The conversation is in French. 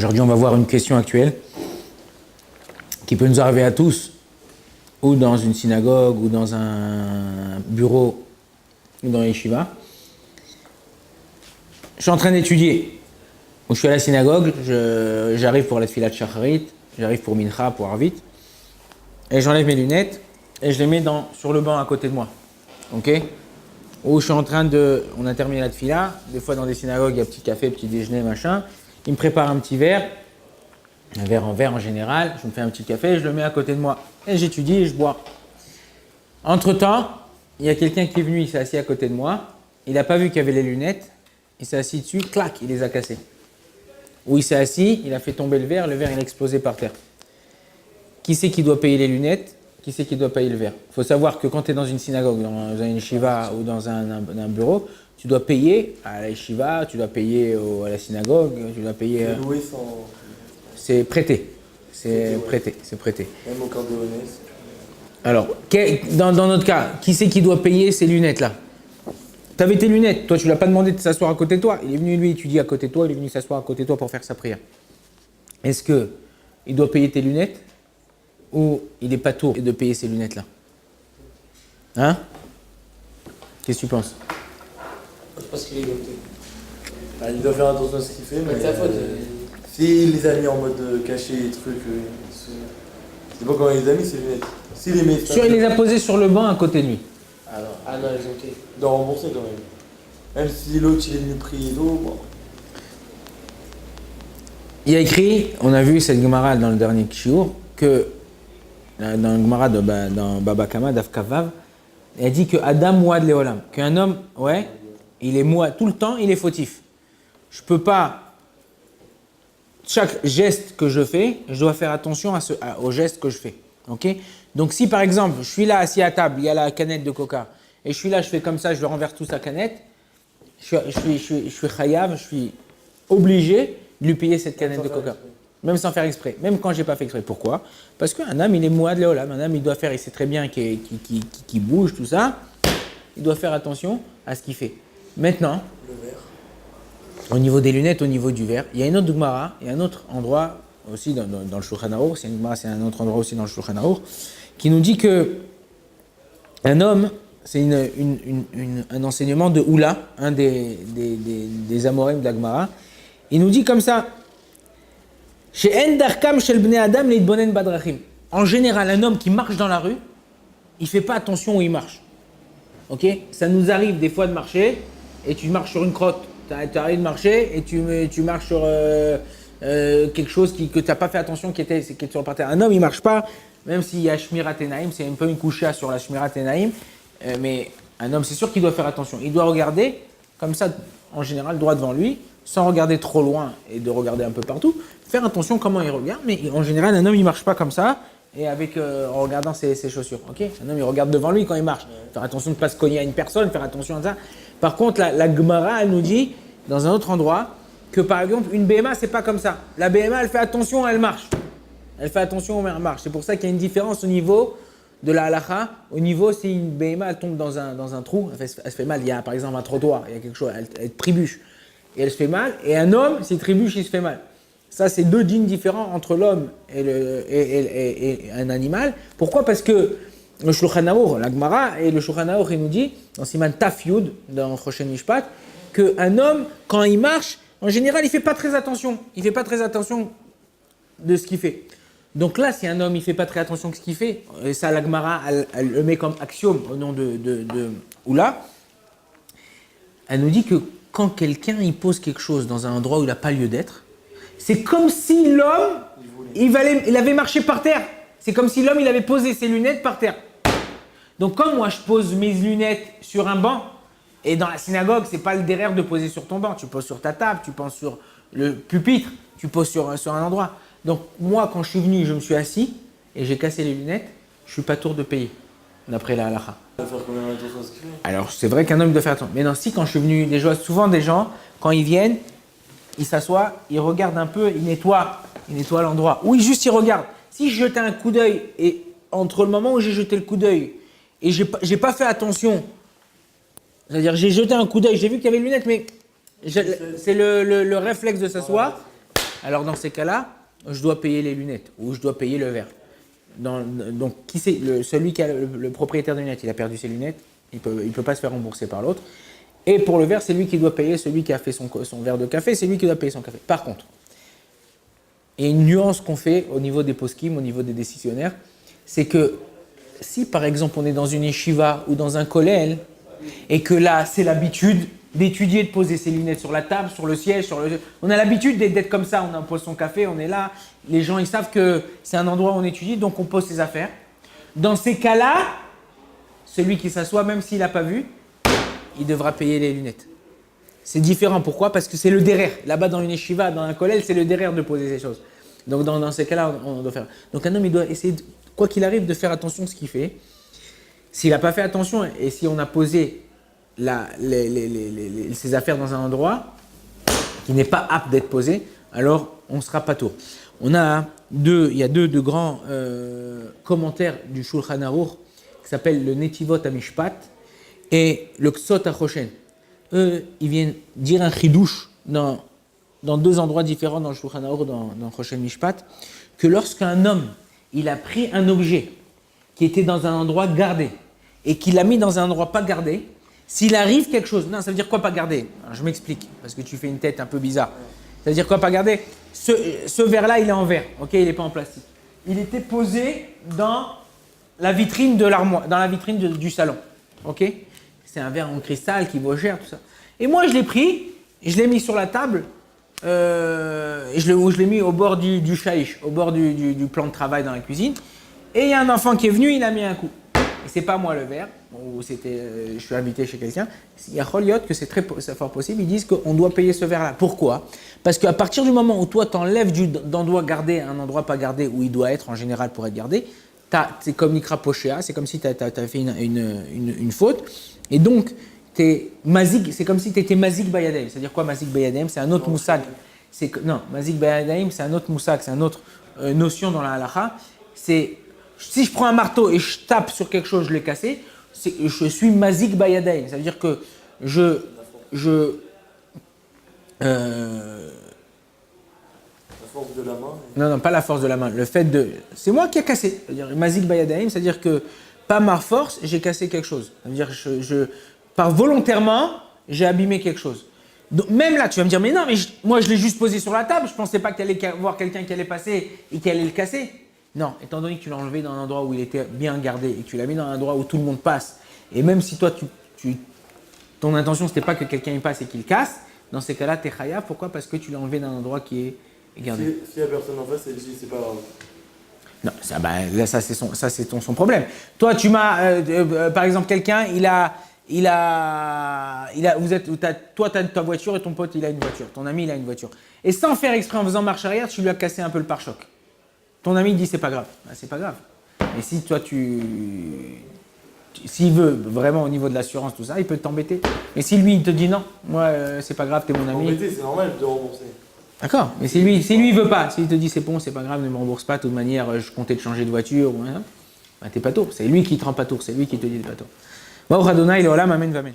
Aujourd'hui, on va voir une question actuelle qui peut nous arriver à tous, ou dans une synagogue, ou dans un bureau, ou dans les yeshiva. Je suis en train d'étudier. Je suis à la synagogue, j'arrive pour la tfilat shacharit, j'arrive pour mincha, pour arvit, et j'enlève mes lunettes et je les mets sur le banc à côté de moi. Ok? Ou je suis en train on a terminé la tfila, des fois dans des synagogues, il y a petit café, petit déjeuner, machin. Il me prépare un petit verre, un verre en verre en général, je me fais un petit café, je le mets à côté de moi et j'étudie et je bois. Entre-temps, il y a quelqu'un qui est venu, il s'est assis à côté de moi, il n'a pas vu qu'il y avait les lunettes, il s'est assis dessus, clac, il les a cassées. Ou il s'est assis, il a fait tomber le verre il a explosé par terre. Qui c'est qui doit payer les lunettes? Qui c'est qui doit payer le verre? Il faut savoir que quand tu es dans une synagogue, dans une yeshiva ou dans un bureau, tu dois payer à la yeshiva, tu dois payer à la synagogue, tu dois payer... C'est prêté. C'est prêté. C'est prêté. Même au cordonnier. Alors, dans notre cas, qui c'est qui doit payer ces lunettes-là? Tu avais tes lunettes, toi tu ne l'as pas demandé de s'asseoir à côté de toi. Il est venu lui étudier à côté de toi, il est venu s'asseoir à côté de toi pour faire sa prière. Est-ce qu'il doit payer tes lunettes ou il n'est pas tour de payer ces lunettes-là? Hein? Qu'est-ce que tu penses? Je pense qu'il est goûté. Il doit faire attention à ce qu'il fait, mais ta faute. S'il les a mis en mode caché et trucs, c'est pas comment il les a mis ces lunettes. S'il les met. Il les a posées sur le banc à côté de lui. Alors, Ah non, ils ont été. il doit rembourser quand même. Même si l'autre il est venu prier d'eau, bon. Il y a écrit, on a vu cette Gemara dans le dernier Kishur, que dans le Gemara dans Baba Kama, Daf Kavav, elle dit que Adam Mouad Leolam, qu'un homme, ouais, il est mouad, tout le temps, il est fautif. Je peux pas, chaque geste que je fais, je dois faire attention au geste que je fais. Ok? Donc si par exemple, je suis là assis à table, il y a la canette de coca, et je suis là, je fais comme ça, je renverse tout sa canette, je suis chayav, je suis obligé de lui payer cette canette de coca. Même sans faire exprès, même quand je n'ai pas fait exprès. Pourquoi? Parce qu'un homme, il est mouad leolam, un homme, il doit faire, il sait très bien qu'il bouge, tout ça, il doit faire attention à ce qu'il fait. Maintenant, au niveau des lunettes, au niveau du verre, il y a une autre Gemara, il y a un autre endroit aussi dans le Shulchan Aruch, c'est un autre endroit aussi dans le Shulchan Aruch, qui nous dit que un homme, c'est un enseignement de Oula, un des Amorim de la Gemara. Il nous dit comme ça, en général, un homme qui marche dans la rue, il ne fait pas attention où il marche. Ok? Ça nous arrive des fois de marcher et tu marches sur une crotte. Tu arrives de marcher et tu marches sur quelque chose que tu n'as pas fait attention qui était sur le parterre. Un homme, il ne marche pas, même s'il y a Shmirat Enaim, c'est un peu une coucha sur la Shmirat Enaim, mais un homme, c'est sûr qu'il doit faire attention. Il doit regarder comme ça, en général, droit devant lui, sans regarder trop loin et de regarder un peu partout. Faire attention comment il regarde, mais en général, un homme, il ne marche pas comme ça et en regardant ses chaussures. Okay? Un homme, il regarde devant lui quand il marche. Faire attention de ne pas se cogner à une personne, faire attention à ça. Par contre, la Gemara, elle nous dit, dans un autre endroit, que par exemple, une BMA, c'est pas comme ça. La BMA, elle fait attention, elle marche. Elle fait attention, elle marche. C'est pour ça qu'il y a une différence au niveau de la halacha. Au niveau, si une BMA, elle tombe dans un trou, elle se fait mal. Il y a par exemple un trottoir, il y a quelque chose, elle trébuche. Et elle se fait mal. Et un homme, s'il trébuche, il se fait mal. Ça, c'est deux dînes différents entre l'homme et un animal. Pourquoi? Parce que le Shulchan Aruch, la Gemara et le Shulchan Aruch, il nous dit, dans Siman Taf Yud, dans Choshen Mishpat, qu'un homme, quand il marche, en général, il ne fait pas très attention. Il ne fait pas très attention de ce qu'il fait. Donc là, si un homme ne fait pas très attention de ce qu'il fait, et ça, la Gemara, elle le met comme axiome au nom de Oula, elle nous dit que quand quelqu'un il pose quelque chose dans un endroit où il n'a pas lieu d'être, c'est comme si l'homme, il avait marché par terre. C'est comme si l'homme, il avait posé ses lunettes par terre. Donc comme moi, je pose mes lunettes sur un banc, et dans la synagogue, c'est pas le derrière de poser sur ton banc. Tu poses sur ta table, tu poses sur le pupitre, tu poses sur un endroit. Donc moi, quand je suis venu, je me suis assis et j'ai cassé les lunettes, je suis pas tour de payer, d'après la halakha. Alors c'est vrai qu'un homme doit faire attention. Mais non, si quand je suis venu, souvent des gens, quand ils viennent, ils s'assoient, ils regardent un peu, ils nettoient l'endroit. Oui, juste ils regardent. Si je jetais un coup d'œil et entre le moment où j'ai jeté le coup d'œil et j'ai pas fait attention, c'est-à-dire j'ai jeté un coup d'œil, j'ai vu qu'il y avait les lunettes, mais c'est le réflexe de s'asseoir. alors dans ces cas-là, je dois payer les lunettes ou je dois payer le verre. Donc, qui c'est celui qui a le propriétaire des lunettes, il a perdu ses lunettes, il peut pas se faire rembourser par l'autre. Et pour le verre, c'est lui qui doit payer, celui qui a fait son verre de café, c'est lui qui doit payer son café. Par contre, il y a une nuance qu'on fait au niveau des poskim, au niveau des décisionnaires, c'est que si par exemple on est dans une yeshiva ou dans un kollel, et que là c'est l'habitude d'étudier, de poser ses lunettes sur la table, sur le siège, on a l'habitude d'être comme ça, on pose son café, on est là, les gens ils savent que c'est un endroit où on étudie, donc on pose ses affaires. Dans ces cas-là, celui qui s'assoit, même s'il n'a pas vu, il devra payer les lunettes. C'est différent, pourquoi? Parce que c'est le derrière. Là-bas dans une yeshiva, dans un kollel, c'est le derrière de poser ces choses. Donc dans ces cas-là, on doit faire. Donc un homme, il doit essayer, quoi qu'il arrive, de faire attention à ce qu'il fait. S'il n'a pas fait attention et si on a posé ses affaires dans un endroit qui n'est pas apte d'être posé, alors on ne sera pas tour. Il y a deux grands commentaires du Shulchan Aruch qui s'appellent le Netivot Amishpat et le Ksot HaChoshen. Eux, ils viennent dire un chidouche dans deux endroits différents dans le Shulchan Aruch, dans Choshen Mishpat, que lorsqu'un homme, il a pris un objet qui était dans un endroit gardé et qu'il l'a mis dans un endroit pas gardé, s'il arrive quelque chose, non, ça veut dire quoi pas gardé? Alors, je m'explique, parce que tu fais une tête un peu bizarre. Ça veut dire quoi pas gardé? Ce verre-là, il est en verre, ok, il n'est pas en plastique. Il était posé dans la vitrine de l'armoire, dans la vitrine du salon, ok? C'est un verre en cristal qui vaut cher, tout ça. Et moi, je l'ai pris, je l'ai mis sur la table, et je l'ai mis au bord du shaïch, au bord du plan de travail dans la cuisine. Et il y a un enfant qui est venu, il a mis un coup. Et c'est pas moi le verre, ou je suis invité chez quelqu'un. Il y a Choliot que c'est fort possible, ils disent qu'on doit payer ce verre-là. Pourquoi? Parce qu'à partir du moment où toi t'enlèves d'endroit gardé à un endroit pas gardé, où il doit être en général pour être gardé, c'est comme Nikra Poshéa, c'est comme si tu as fait une faute. Et donc, c'est comme si tu étais Mazik Bayadem. C'est-à-dire quoi Mazik Bayadem? C'est un autre moussag. Non, Mazik Bayadem, c'est un autre moussag, c'est une autre notion dans la halakha. C'est si je prends un marteau et je tape sur quelque chose, je l'ai cassé, je suis Mazik Bayadem. Ça veut dire que la force de la main. Non, pas la force de la main. Le fait de. C'est moi qui ai cassé. C'est-à-dire Mazik Bayadem, c'est-à-dire que pas ma force, j'ai cassé quelque chose. C'est-à-dire par volontairement, j'ai abîmé quelque chose. Donc, même là, tu vas me dire, mais non, mais moi je l'ai juste posé sur la table, je ne pensais pas qu'il allait voir quelqu'un qui allait passer et qui allait le casser. Non, étant donné que tu l'as enlevé dans un endroit où il était bien gardé et que tu l'as mis dans un endroit où tout le monde passe, et même si toi, ton intention, ce n'était pas que quelqu'un y passe et qu'il casse, dans ces cas-là, tu es khaya. Pourquoi? Parce que tu l'as enlevé dans un endroit qui est gardé. Si la personne en face, elle dit, c'est pas grave. Non, là, ça c'est son problème. Toi, tu m'as, par exemple, quelqu'un, toi, tu as ta voiture et ton pote, il a une voiture. Ton ami, il a une voiture. Et sans faire exprès, en faisant marche arrière, tu lui as cassé un peu le pare-choc. Ton ami dit, c'est pas grave. Ben, c'est pas grave. Mais si toi, s'il veut vraiment au niveau de l'assurance, tout ça, il peut t'embêter. Mais si lui, il te dit non, moi, c'est pas grave, t'es mon ami. Embêter, c'est normal de rembourser. D'accord, mais si lui il veut pas, s'il te dit c'est bon, c'est pas grave, ne me rembourse pas, de toute manière, je comptais te changer de voiture, ben, t'es pas tour, c'est lui qui te rend pas tour, c'est lui qui te dit t'es pas tour. Baruch Adonai, le olam, amen, vamen.